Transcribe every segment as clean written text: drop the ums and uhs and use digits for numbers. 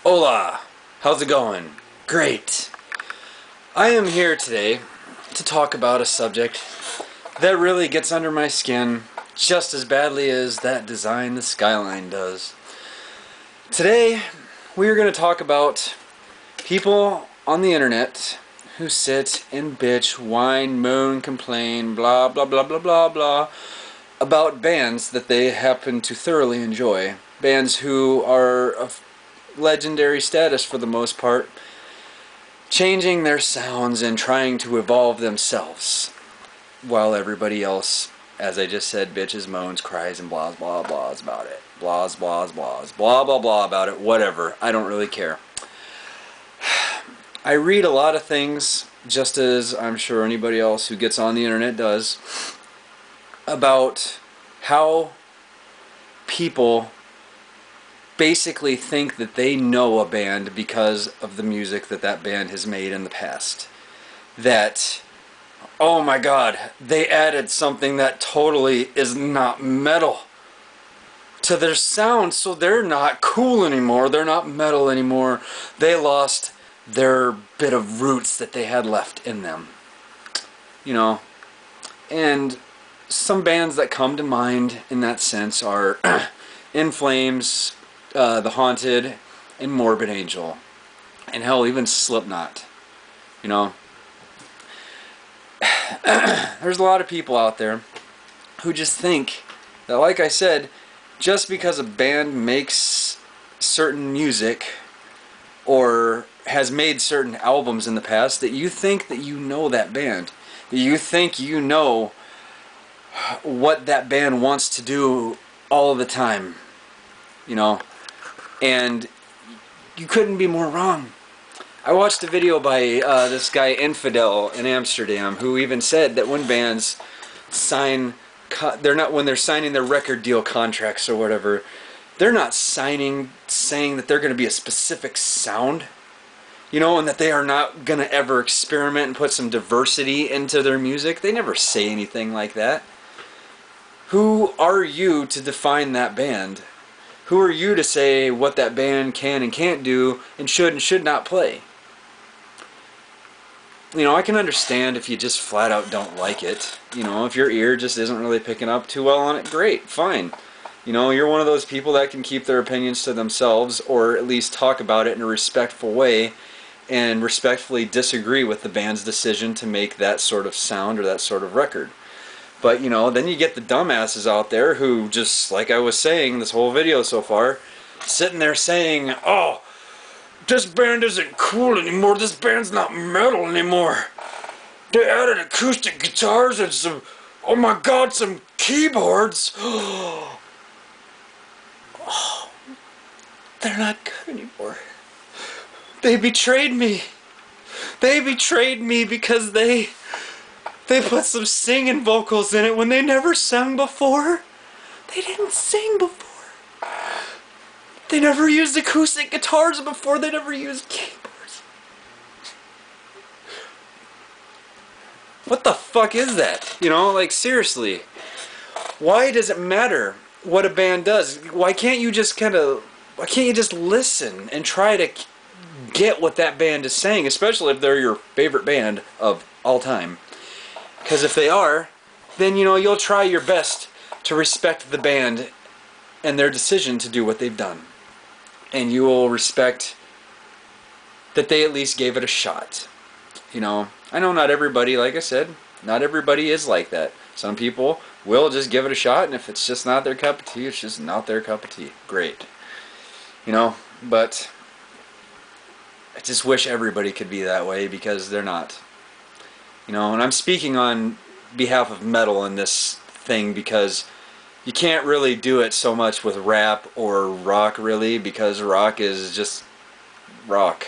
Hola! How's it going? Great! I am here today to talk about a subject that really gets under my skin just as badly as that design the skyline does. Today, we are going to talk about people on the internet who sit and bitch, whine, moan, complain, blah blah blah blah blah blah about bands that they happen to thoroughly enjoy. Bands who are of legendary status for the most part, changing their sounds and trying to evolve themselves, while everybody else, as I just said, bitches, moans, cries, and blahs blah blahs about it. Blahs blahs blahs, blah blah blah about it, whatever. I don't really care. I read a lot of things, just as I'm sure anybody else who gets on the internet does, about how people basically think that they know a band because of the music that that band has made in the past. That, oh my god, they added something that totally is not metal to their sound, so they're not cool anymore, they're not metal anymore, they lost their bit of roots that they had left in them. You know, and some bands that come to mind in that sense are In Flames, The Haunted, and Morbid Angel, and hell, even Slipknot. You know, there's a lot of people out there who just think that, like I said, just because a band makes certain music or has made certain albums in the past, that you think that you know that band, that you think you know what that band wants to do all the time, you know. And you couldn't be more wrong. I watched a video by this guy Infidel in Amsterdam, who even said that when bands sign, when they're signing their record deal contracts or whatever, they're not saying that they're going to be a specific sound, you know, and that they are not going to ever experiment and put some diversity into their music. They never say anything like that. Who are you to define that band? Who are you to say what that band can and can't do and should not play? You know, I can understand if you just flat out don't like it. You know, if your ear just isn't really picking up too well on it, great, fine. You know, you're one of those people that can keep their opinions to themselves, or at least talk about it in a respectful way and respectfully disagree with the band's decision to make that sort of sound or that sort of record. But, you know, then you get the dumbasses out there who, just like I was saying this whole video so far, sitting there saying, oh, this band isn't cool anymore, this band's not metal anymore. They added acoustic guitars and some, oh my god, some keyboards. Oh, they're not good anymore. They betrayed me. They betrayed me because they put some singing vocals in it when they never sang before. They didn't sing before. They never used acoustic guitars before. They never used keyboards. What the fuck is that? You know, like, seriously. Why does it matter what a band does? Why can't you just listen and try to get what that band is saying, especially if they're your favorite band of all time? Because if they are, then, you know, you'll try your best to respect the band and their decision to do what they've done. And you will respect that they at least gave it a shot. You know, I know not everybody, like I said, not everybody is like that. Some people will just give it a shot, and if it's just not their cup of tea, it's just not their cup of tea. Great. You know, but I just wish everybody could be that way, because they're not. You know, and I'm speaking on behalf of metal in this thing, because you can't really do it so much with rap or rock, really, because rock is just rock.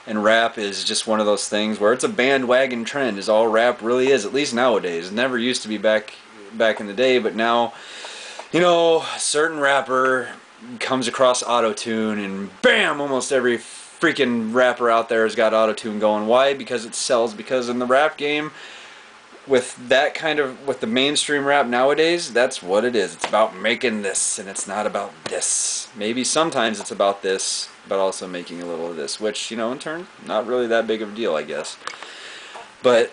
And rap is just one of those things where it's a bandwagon trend, is all rap really is, at least nowadays. It never used to be back in the day, but now, you know, a certain rapper comes across auto-tune and bam, almost every freaking rapper out there has got auto-tune going. Why? Because it sells. Because in the rap game, with that kind of, with the mainstream rap nowadays, that's what it is. It's about making this, and it's not about this. Maybe sometimes it's about this, but also making a little of this, which, you know, in turn, not really that big of a deal, I guess. But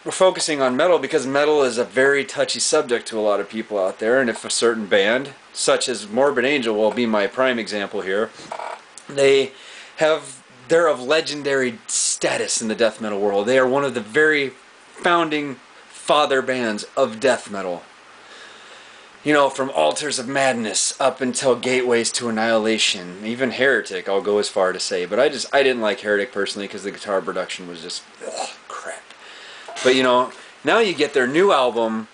we're focusing on metal because metal is a very touchy subject to a lot of people out there, and if a certain band, such as Morbid Angel will be my prime example here, they're of legendary status in the death metal world. They are one of the very founding father bands of death metal. You know, from Altars of Madness up until Gateways to Annihilation, even Heretic, I'll go as far to say. But I didn't like Heretic personally because the guitar production was just crap. But you know, now you get their new album,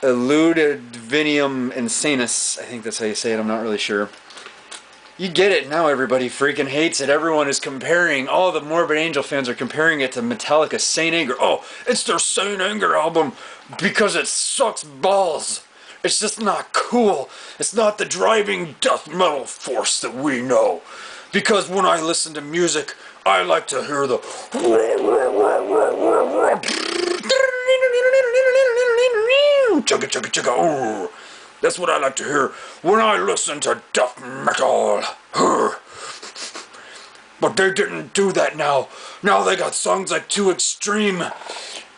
Illudivinium Insanus. I think that's how you say it. I'm not really sure. You get it now. Everybody freaking hates it. Everyone is comparing. All the Morbid Angel fans are comparing it to Metallica's Saint Anger. Oh, it's their Saint Anger album because it sucks balls. It's just not cool. It's not the driving death metal force that we know. Because when I listen to music, I like to hear the... Chugga chugga chugga. Oh, that's what I like to hear when I listen to death metal. But they didn't do that now. Now they got songs like Too Extreme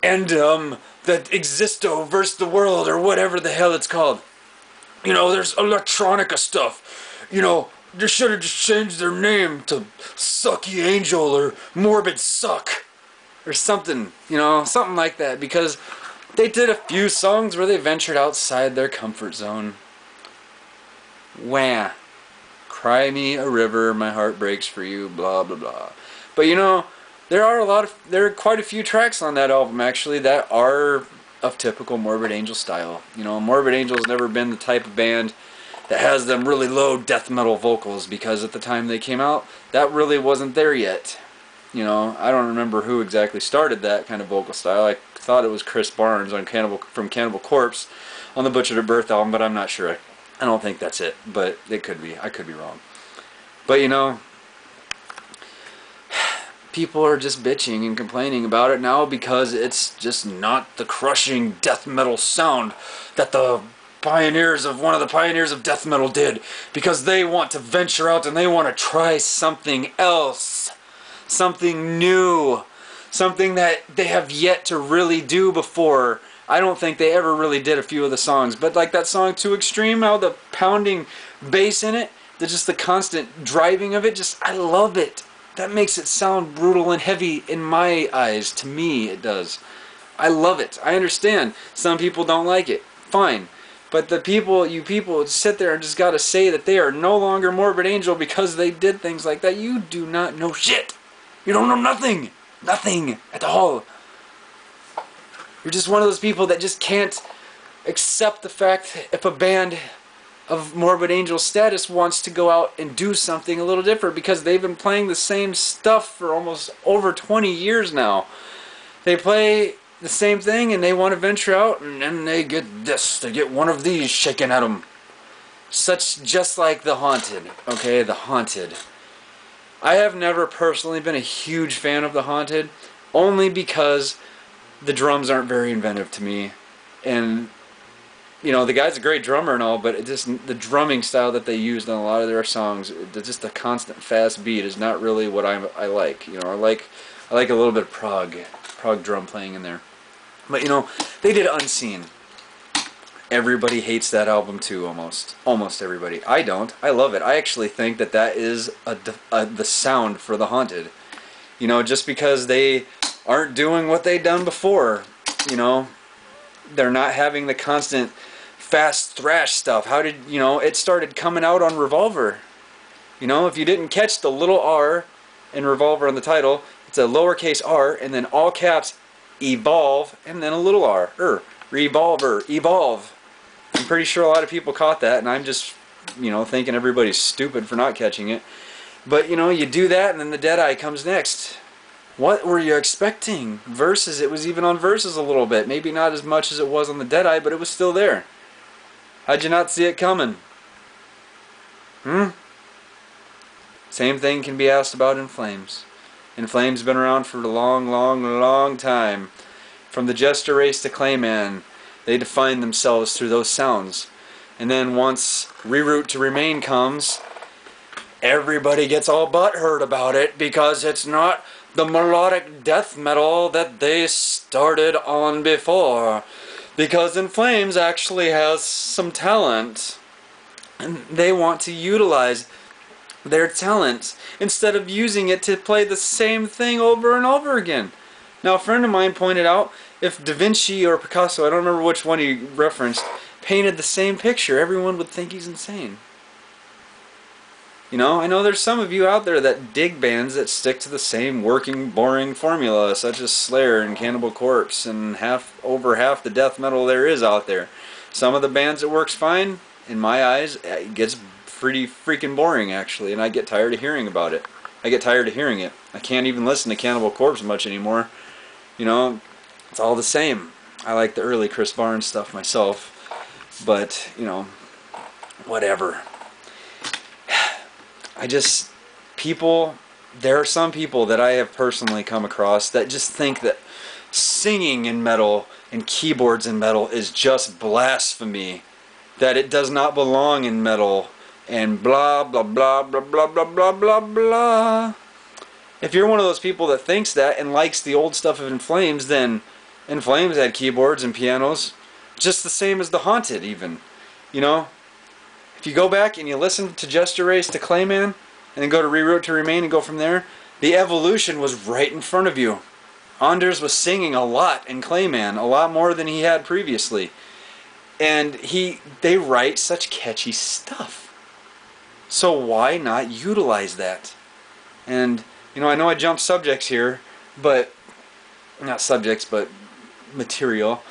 and that Existo versus the World or whatever the hell it's called. You know, there's electronica stuff. You know, they should have just changed their name to Sucky Angel or Morbid Suck or something. You know, something like that, because they did a few songs where they ventured outside their comfort zone. Wah. Cry me a river, my heart breaks for you, blah blah blah. But you know, there are quite a few tracks on that album actually that are of typical Morbid Angel style. You know, Morbid Angel's never been the type of band that has them really low death metal vocals, because at the time they came out, that really wasn't there yet. You know, I don't remember who exactly started that kind of vocal style. I thought it was Chris Barnes on from Cannibal Corpse on the Butchered at Birth album, but I'm not sure. I don't think that's it, but it could be. I could be wrong. But you know, people are just bitching and complaining about it now because it's just not the crushing death metal sound that the pioneers of one of the pioneers of death metal did, because they want to venture out and they want to try something else, something new, something that they have yet to really do before. I don't think they ever really did a few of the songs, but like that song Too Extreme, how the pounding bass in it, just the constant driving of it, just, I love it. That makes it sound brutal and heavy in my eyes. To me, it does. I love it. I understand some people don't like it. Fine. But the people, you people sit there and just gotta say that they are no longer Morbid Angel because they did things like that. You do not know shit. You don't know nothing. Nothing at all. You're just one of those people that just can't accept the fact if a band of Morbid Angel status wants to go out and do something a little different, because they've been playing the same stuff for almost over 20 years now. They play the same thing and they want to venture out, and then they get this. They get one of these shaken at them. Just like The Haunted. Okay, The Haunted. I have never personally been a huge fan of The Haunted, only because the drums aren't very inventive to me. And you know, the guy's a great drummer and all, but it just, the drumming style that they used on a lot of their songs, just the constant fast beat is not really what I like. You know, I like a little bit of prog drum playing in there. But you know, they did Unseen. Everybody hates that album too, almost everybody. I don't. I love it. I actually think that that is the sound for The Haunted. You know, just because they aren't doing what they've done before. You know, they're not having the constant fast thrash stuff. How did, you know, it started coming out on Revolver. You know, if you didn't catch the little R in Revolver on the title, it's a lowercase r and then all caps Evolve and then a little r. Revolver, Evolve. I'm pretty sure a lot of people caught that, and I'm just, you know, thinking everybody's stupid for not catching it. But, you know, you do that and then the Deadeye comes next. What were you expecting? Versus, it was even on Versus a little bit. Maybe not as much as it was on the Deadeye, but it was still there. How'd you not see it coming? Same thing can be asked about In Flames. In Flames been around for a long, long, long time. from the Jester race to Clayman, they define themselves through those sounds. And then once Reroute to Remain comes, everybody gets all butthurt about it because it's not the melodic death metal that they started on before. Because In Flames actually has some talent, and they want to utilize their talent instead of using it to play the same thing over and over again. Now, a friend of mine pointed out, if Da Vinci or Picasso, I don't remember which one he referenced, painted the same picture, everyone would think he's insane. You know, I know there's some of you out there that dig bands that stick to the same working, boring formula, such as Slayer and Cannibal Corpse and over half the death metal there is out there. Some of the bands it works fine, in my eyes, it gets pretty freaking boring actually, and I get tired of hearing about it. I get tired of hearing it. I can't even listen to Cannibal Corpse much anymore. You know, it's all the same. I like the early Chris Barnes stuff myself, but, you know, whatever. There are some people that I have personally come across that just think that singing in metal and keyboards in metal is just blasphemy, that it does not belong in metal, and blah blah blah blah blah blah blah blah blah. If you're one of those people that thinks that and likes the old stuff of In Flames, then In Flames had keyboards and pianos just the same as The Haunted even. You know? If you go back and you listen to Jester Race to Clayman, and then go to Reroute to Remain and go from there, the evolution was right in front of you. Anders was singing a lot in Clayman, a lot more than he had previously. And they write such catchy stuff. So why not utilize that? And, you know I jumped subjects here, but, not subjects, but material.